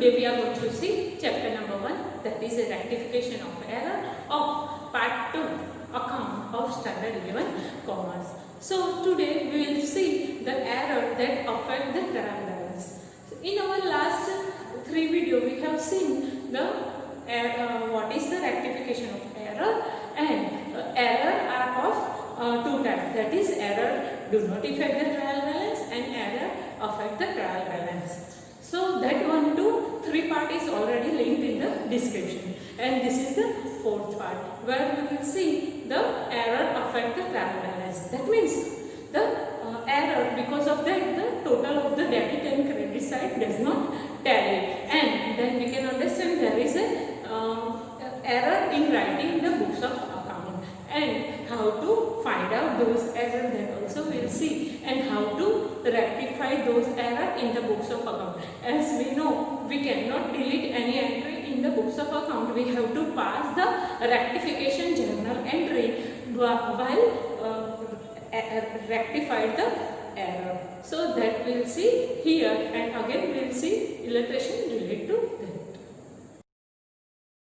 Today we are going to see chapter number 1, that is a rectification of error of part 2, account of standard 11 commerce. So today we will see the error that affect the trial balance. In our last 3 video we have seen the what is the rectification of error, and error are of 2 types, that is error do not affect the trial balance and error affect the trial balance. So that 1, 2, 3 part is already linked in the description, and this is the 4th part where we will see the error affect the trial balance. That means the error, because of that the total of the debit and credit side does not tally, and then we can understand there is a error in writing the books of account, and how to find out those errors that also we will see, and how to rectify those errors in the books of account. As we know, we cannot delete any entry in the books of account. We have to pass the rectification journal entry while rectify the error. So that we will see here, and again we will see illustration related to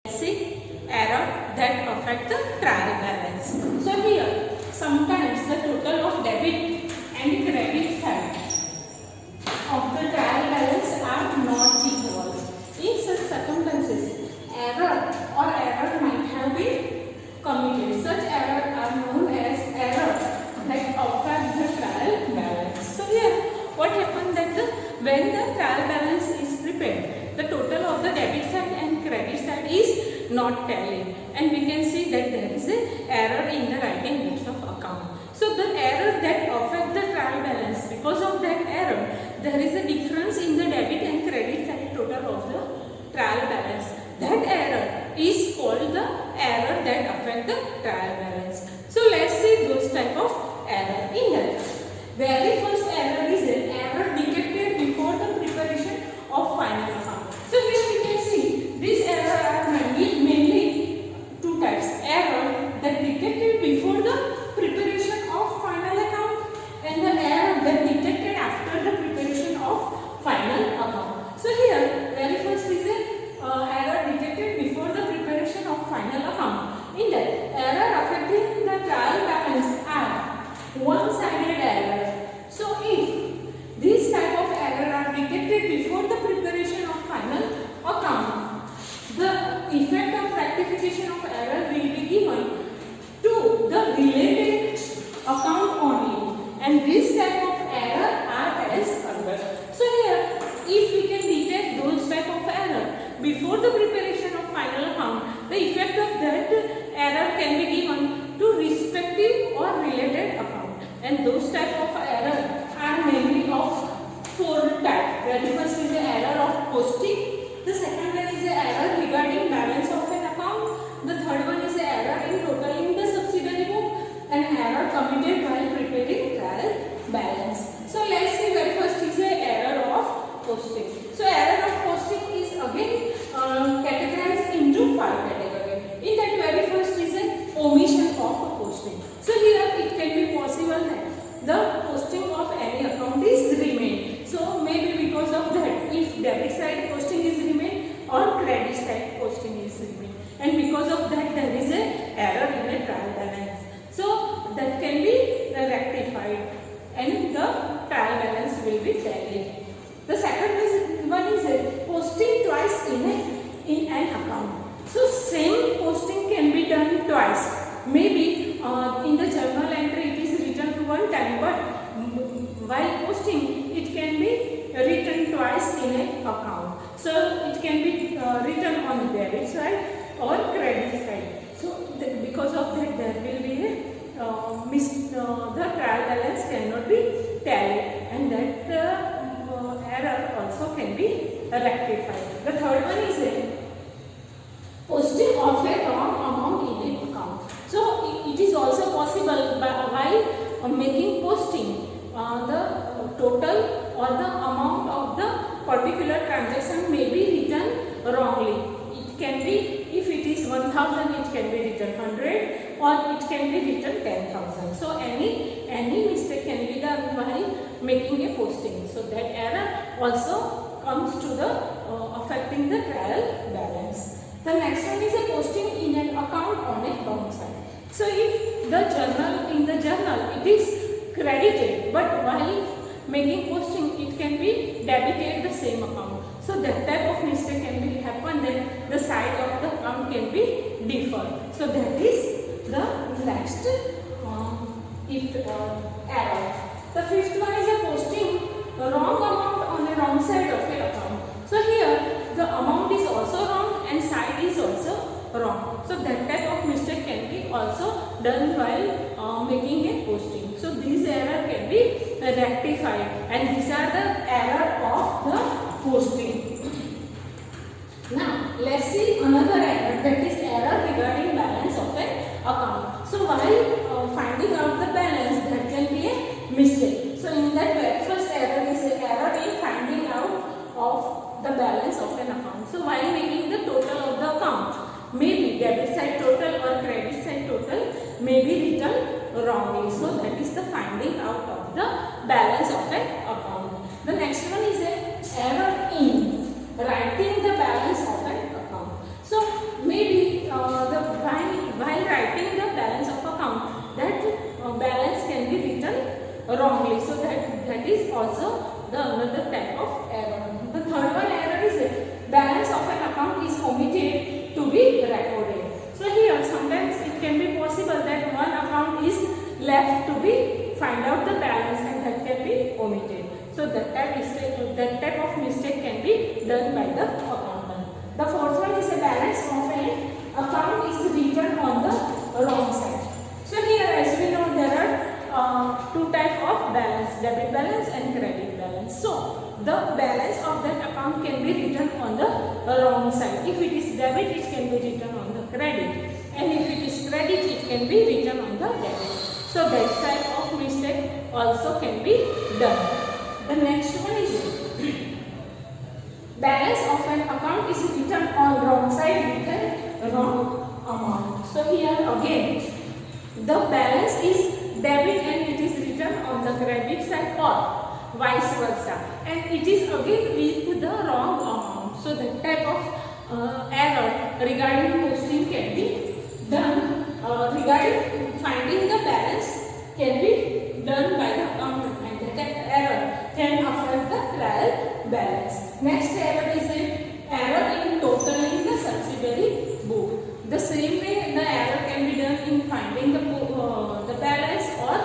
that. See error that affect the trial balance. So here sometimes the total of debit and credit side of the trial balance are not equal. In such circumstances, error or error might have been committed. Such error are known as error that affect the trial balance. So here what happened that when the trial balance is prepared, the total of the debit side and credit side is not tallied, and we can see that there is a error in the writing books of account. So the error that affect the trial balance, because of that error there is a difference in the debit and credit side total of the trial balance. That error is called the error that affect the trial balance. So let's see those type of error. In that, very first error is an error detected before the preparation of final account. So here we can see these errors are mainly 2 types: error that detected before the preparation of final account, and the error that detected after the preparation of final account. So here very first is a error detected before the preparation of final account. In that, error affecting the trial balance are one-sided error. So if these type of error are detected before the preparation of final account, the effect of rectification of error will be given to the related account only, and this type of error are as under. So here if we can detect those type of error before the preparation of final account, the effect of that error can be given to respective or related account, and those type of error are mainly of 4 types. Very first is the error of posting, the second one is the error regarding balance of an account, the third one is the error in totaling the subsidiary book, and error committed while preparing trial balance. So let's see, very first is the error of posting. So error of posting is again categorized into 5 categories. In that, very first is an omission of a posting. So here it can be possible that the posting of any account is remained. So maybe because of that, if debit side posting is remained or credit side posting is remained, and because of that there is a error in the trial balance. So that can be rectified, and the trial balance will be tallied. The second one is posting twice in an account. So same posting can be done twice. Maybe in the journal entry it is written one time, but while posting it can be written twice in an account. So it can be written on the debit side or credit side. So because of that there will be the trial balance cannot be tallied, and that error also can be rectified. The third one is posting of a wrong amount in an account. So it is also possible by making posting the total or the amount of the particular transaction may be written wrongly. It can be, if it is 1000, it can be written 100, or it can be written 10,000. So any mistake can be done while making a posting. So that error also comes to the affect preparing the trial balance. The next one is a posting in an account on a wrong side. So if the journal it is credited, but while making posting it can be debited the same account. So that type of mistake can be happen, then the side of the account can be different. So that is the next error. The fifth one is a posting wrong amount on the wrong side of your account. So here the amount is also wrong and side is also wrong. So that type of mistake can be also done while making a posting. So these error can be rectified, and these are the error of the posting. Now let's see another error, that is error regarding balance of an account. So while finding out the balance, that can be a mistake. So in that very first error is an error in finding out of the balance of an account. So while making the total of the account, maybe debit side total or credit side total may be written wrongly. So that is the finding out of the balance of an account. The next one is an error in writing the balance of an account. So maybe while writing the balance of account, that balance can be written wrongly. So that is also the another type of error. The third one error is balance of an account is omitted to be recorded. So here sometimes it can be possible that one account is left to be find out the balance and that can be omitted. So that type of mistake can be done by the accountant. The fourth one is a balance of an account is written on the wrong side. So here, as we know, there are two types of balance, debit balance and credit balance. So the balance of that account can be written on the wrong side. If it is debit, it can be written on the credit, and if it is credit, it can be written on the debit. So that type of mistake also can be done. The next one is balance of an account is written on wrong side with a wrong amount. So here again the balance is debit and it is written on the credit side or vice versa, and it is again with the wrong amount. So that type of error regarding posting can be done. Regarding finding the balance can be done by the accountant, and that error can affect the trial balance. Next error is an error in totaling the subsidiary book. The same way the error can be done in finding the balance or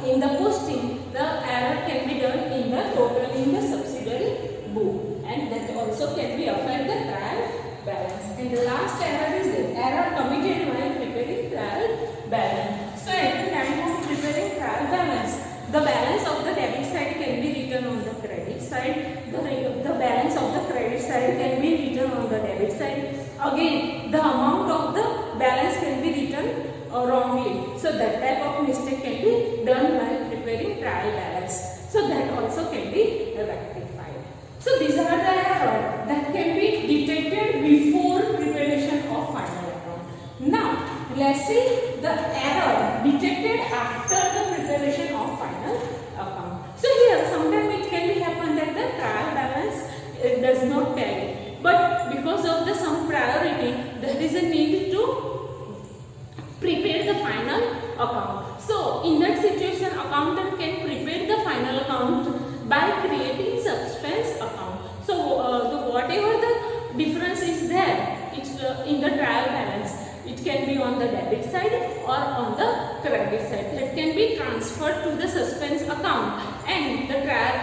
in the posting, the error can be done in the totaling the subsidiary book, and that also can be affect the trial balance. And the last error is the error committed while preparing trial balance. So at the time of preparing trial balance, the balance of the debit side can be written on the credit side, the balance of the credit side can be written on the debit side. Again, the amount of the balance can be written wrongly. So that type of mistake can be done while preparing trial balance. So that also can be rectified. So these are the errors that can be detected before preparation of final account. Now let's see the error detected after the preparation of final account. So here sometimes it can be happen that the trial balance does not tally, but because of the some priority there is a need to prepare the final account. So in that situation accountant can prepare the final account by creating suspense account. So whatever the difference is there, it's in the trial balance, it can be on the debit side or on the credit side, that can be transferred to the suspense account, and the trial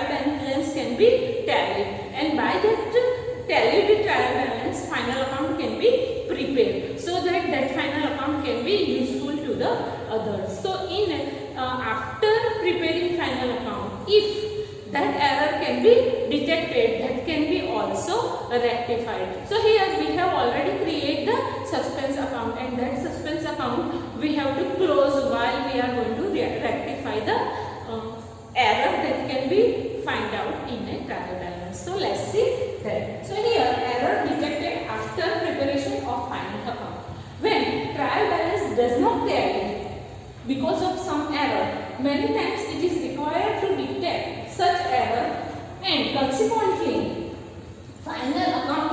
balance can be tallied, and by that tallied trial balance final account can be prepared, so that that final account can be useful to the others. So in after preparing final account, if that error can be detected, that can be also rectified. So here we have already created the suspense account, and that suspense account we have to close while we are going to rectify the error that can be find out in a trial balance. So let's see that. So here error detected after preparation of final account. When trial balance does not tally because of some error, many times it is required to detect such error, and consequently final account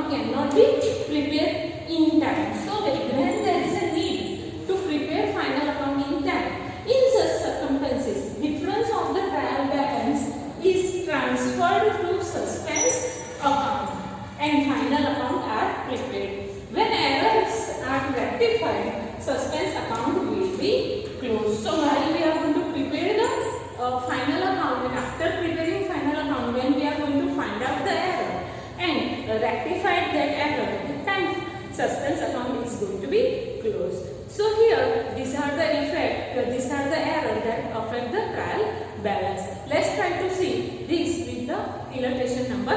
rectified, suspense account will be closed. So while we are going to prepare the final account, and after preparing final account, when we are going to find out the error and rectify that error, then suspense account is going to be closed. So here, these are the effect, these are the error that affect the trial balance. Let's try to see this with the illustration number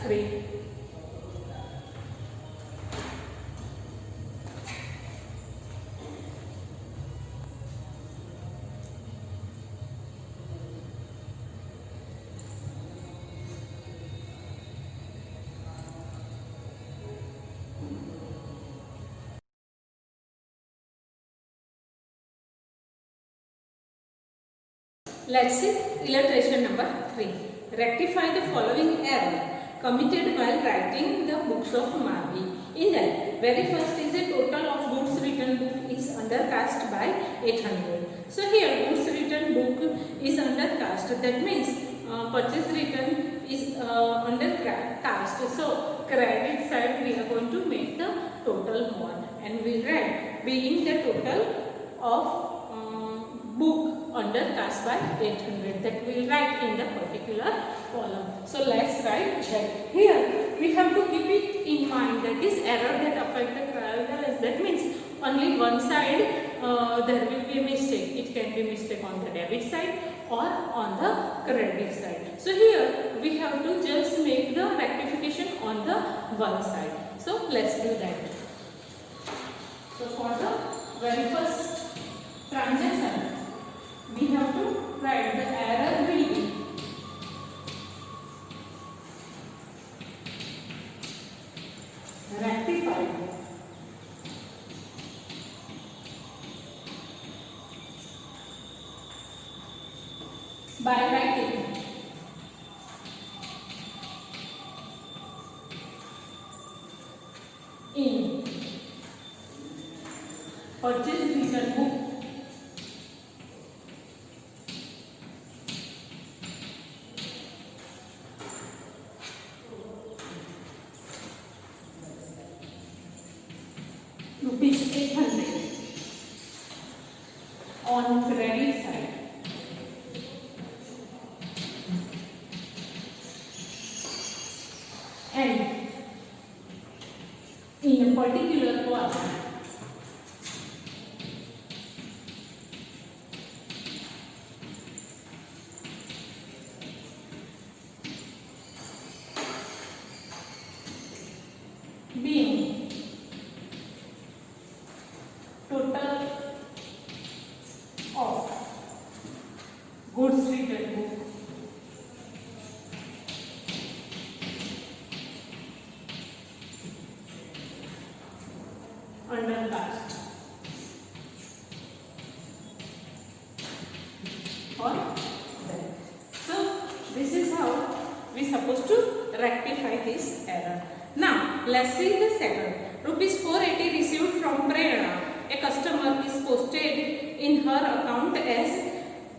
3. Let's see illustration number 3. Rectify the following error committed while writing the books of Marvi. In that, very first is the total of goods written book is undercast by 800. So here goods written book is undercast. That means purchase written is undercast. So credit side we are going to make the total one, and we write being the total of book undercast by 800, that we will write in the particular column. So let's write that. Here we have to keep it in mind that this error that affect the trial balance, that means only one side there will be a mistake. It can be mistake on the debit side or on the credit side. So here we have to just make the rectification on the one side. So let's do that. So for the very first transaction, we have to write the error will be rectified by writing in purchase written book rupees 800 on credit side, and in a particular column being total of goods written book undercast or that. So this is how we supposed to rectify this error. Now let's see the second. Rupees 480 received from Prerna. A customer is posted in her account as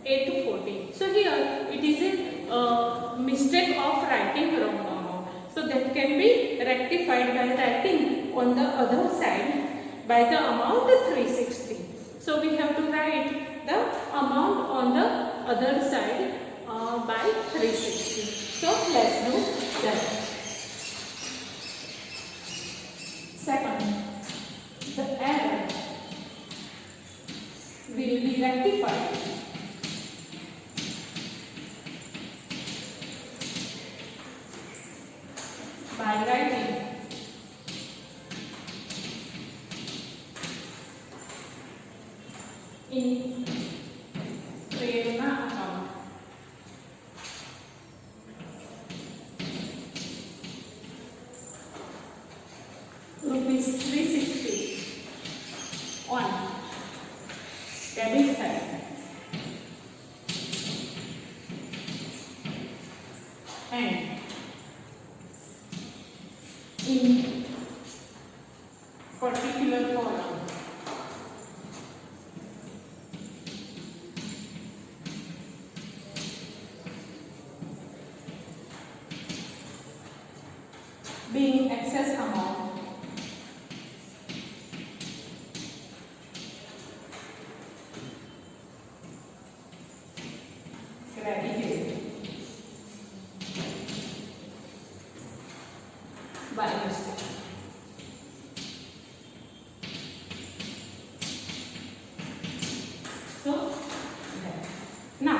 840. So here it is a mistake of writing wrong amount. So that can be rectified by writing on the other side by the amount 360. So we have to write the amount on the other side by 360. So let's do that. Second, the error will be rectified by writing in Prerna account rupees 360 on debit side and in particular column being excess amount by mistake. So now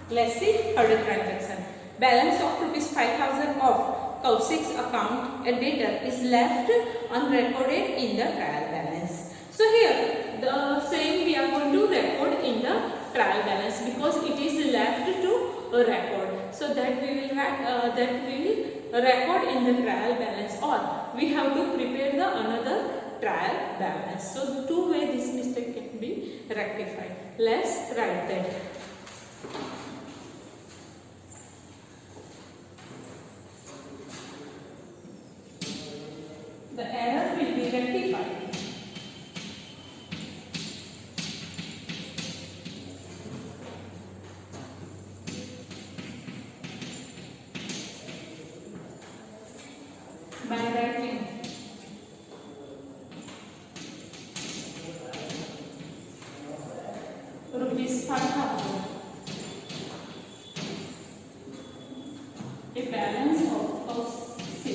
let's see third transaction. Balance of rupees 5,000 of Kaushik's account a debtor is left unrecorded in the trial balance. So here the same we are going to record in the trial balance because it is left to record. So that we will record in the trial balance, or we have to prepare the another trial balance. So two ways this mistake can be rectified. Let's write that. The error will be rectified. By writing rupees 5,000, a balance of 6.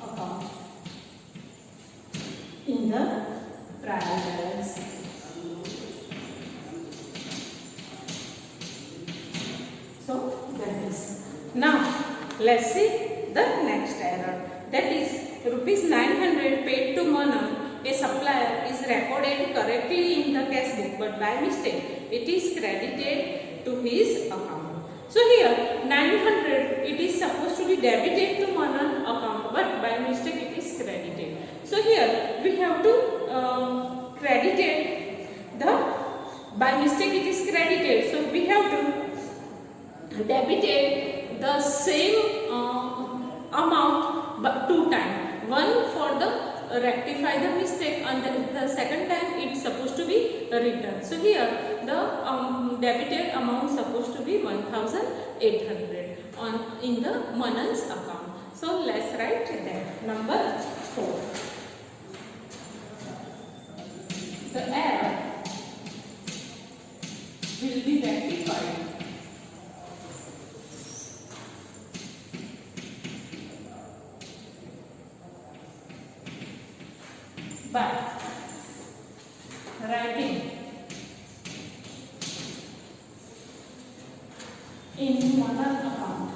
Account in the trial balance. So that is. Now let's see the next error. That is rupees 900 paid to Manan, a supplier, is recorded correctly in the cash book, but by mistake it is credited to his account. So here 900 it is supposed to be debited to Manan account, but by mistake it is credited. So here we have to credited the, by mistake it is credited. So we have to debited the same amount but 2 times. One for the rectify the mistake, and then the second time it's supposed to be returned. So here the debited amount supposed to be 1,800 on in the Manan's account. So let's write that. Number 4. The error will be rectified by writing in Manan account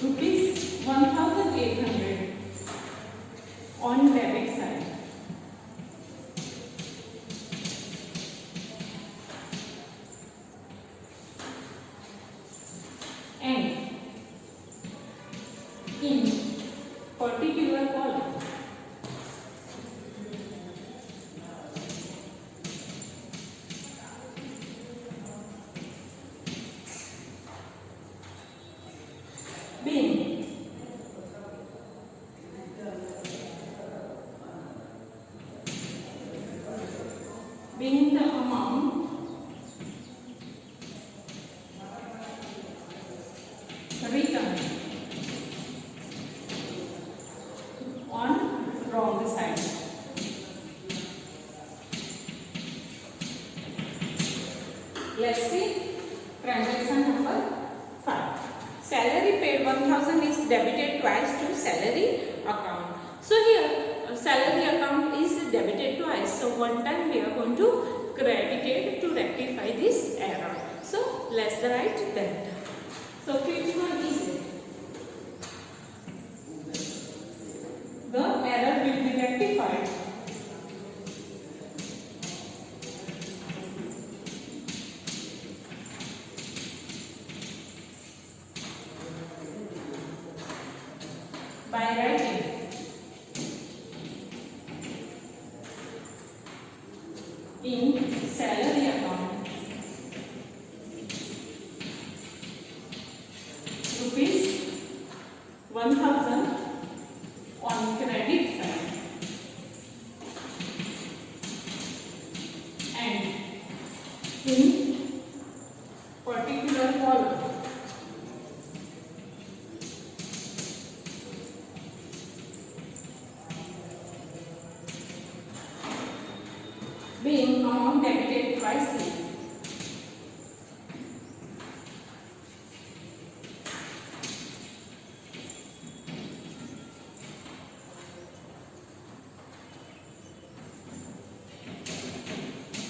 rupees 1,800 on debit side and in particular column being the amount returned on wrong side. Let's see transaction number 5. Salary paid 1,000 is debited twice to salary account. So here salary account is debited twice. So one time we are going to credit it to rectify this error. So let's write that. So which one is it? The error will be rectified by writing in salary account rupees 1,000 on credit side and in particular column being amount debited twice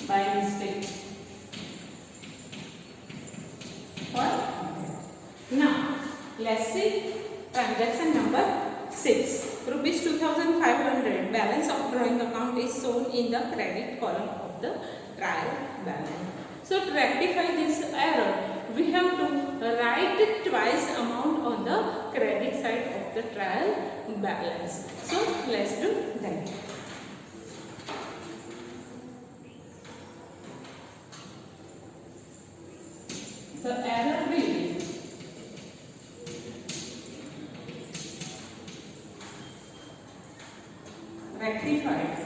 by mistake. What? Now, let's see transaction number 6. Rupees 2,500 balance of drawing account is shown in the credit column of the trial balance. So, to rectify this error, we have to write twice amount on the credit side of the trial balance. So, let's do that. The error will be rectified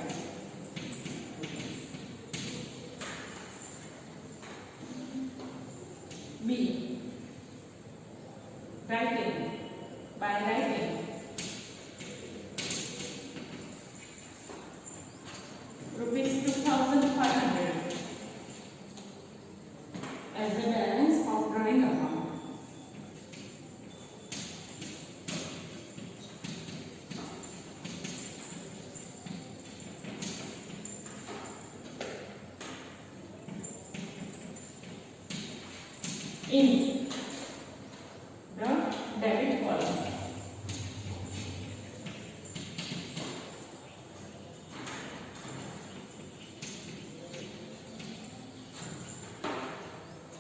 B. Writing by writing rupees 2,500 as the balance of drawing account. In the debit column.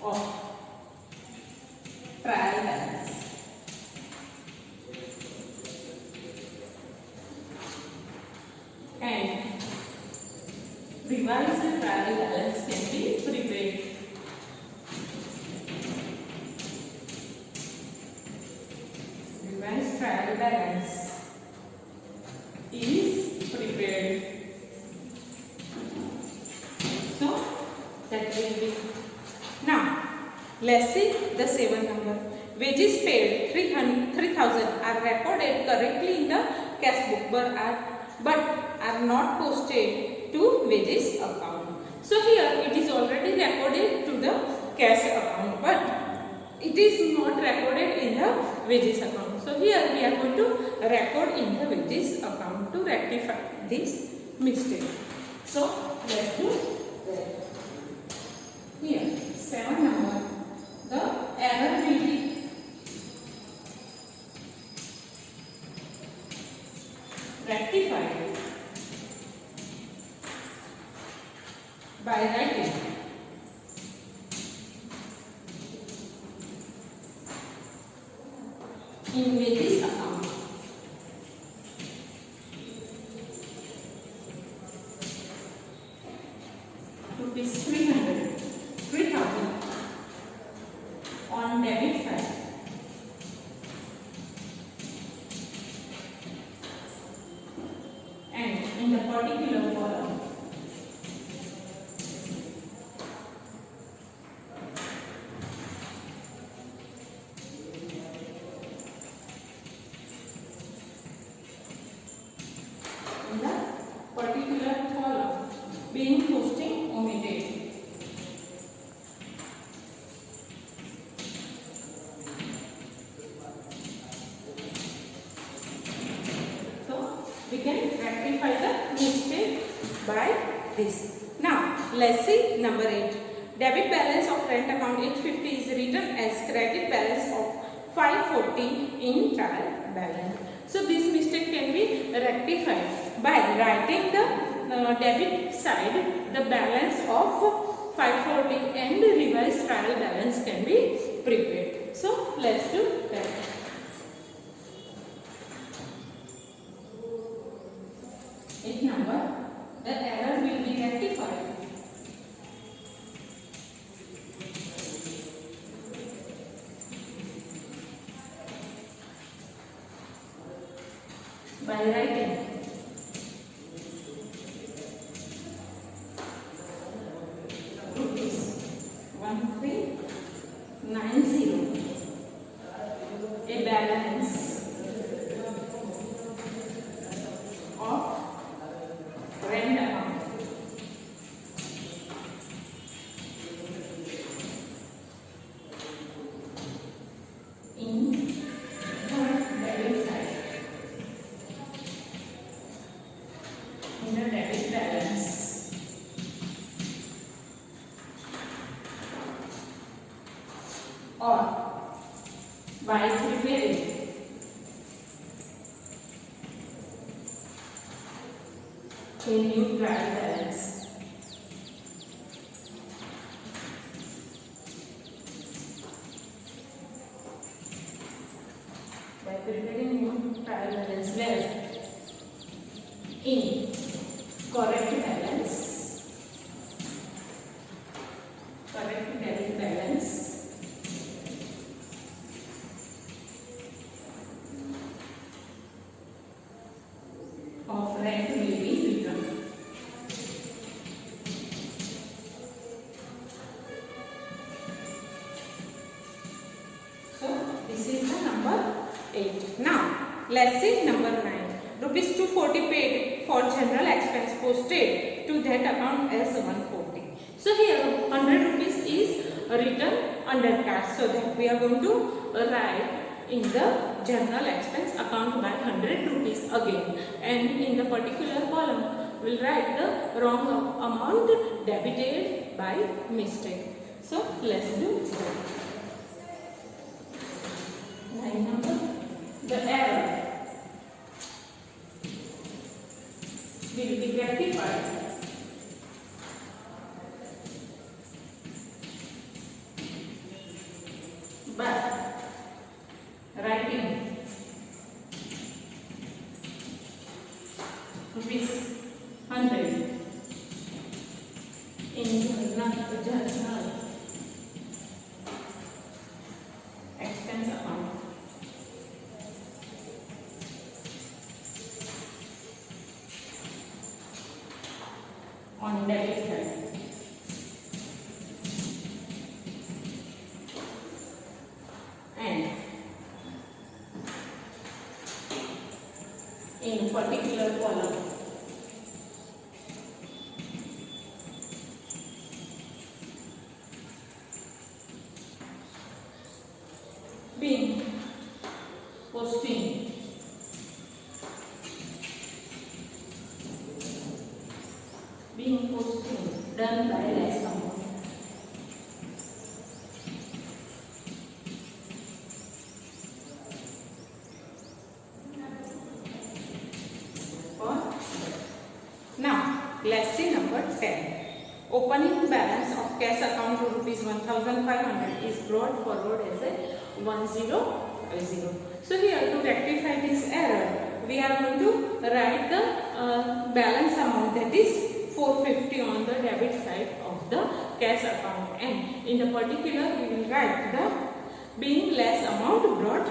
Of trial balance. And revised trial balance can be prepared. Revised trial balance is prepared. So that will be. Now let's see the 7th number. Wages paid 3,000 are recorded correctly in the cash book but are not posted to wages account. So here it is already recorded to the cash account but it is not recorded in the wages account. So here we are going to record in the wages account to rectify this mistake. So let's do that. Here 7 number. The error will be rectified by writing in wages account rupees 3,000 on debit side and in the particular column being posting omitted. So we can rectify the mistake by this. Now let's see number 8. Debit balance of rent account 850 is written as credit balance of 540 in trial balance. So this mistake can be rectified by writing the debit side the balance of 540 and revised trial balance can be prepared. So let's do that. Eighth number, the error will be rectified by writing rupees 1390 in the debit side, in the debit balance, or by preparing a new trial balance. By preparing new trial balance where in correct balance, correct debit balance, of rent will be returned. So this is the number 8. Now let's see number 9. Rupees 240 paid for general expense posted to that account as 140. So here 100 rupees is written under cash. So that we are going to write in the general expense account by 100 rupees again, and in the particular column we'll write the wrong amount debited by mistake. So let's do that. Line number, the error will be rectified by writing rupees 100 in journal expense account. On debit side, and in particular column being posting done by less amount. Now let's see number 10. Opening balance of cash account to rupees 1500 is brought forward as a 1050. So here to rectify this error, we are going to write the balance amount, that is 450 on the debit side of the cash account, and in the particular we will write the being less amount brought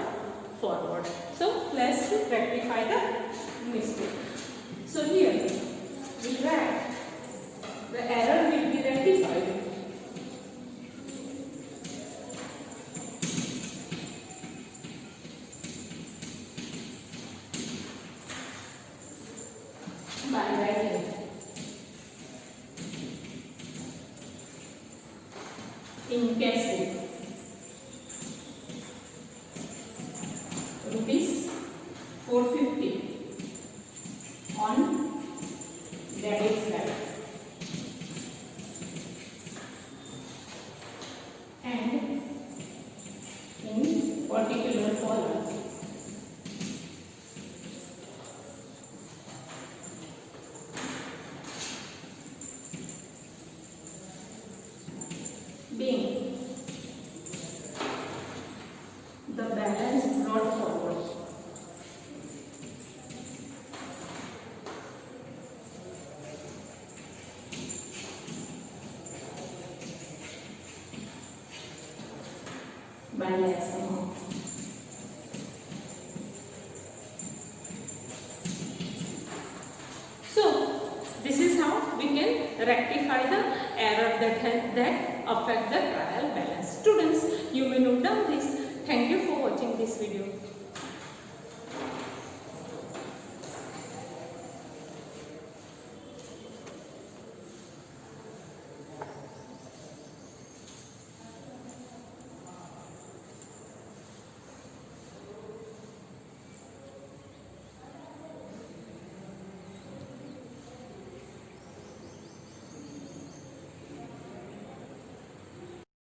forward. So let's rectify the mistake. So here we write the error will be rectified by writing in cash book rupees 450 on debit side, and in particular column being the balance brought forward by less amount. So this is how we can rectify the error that affect the trial balance. Students, you may note down this. Thank you for watching this video.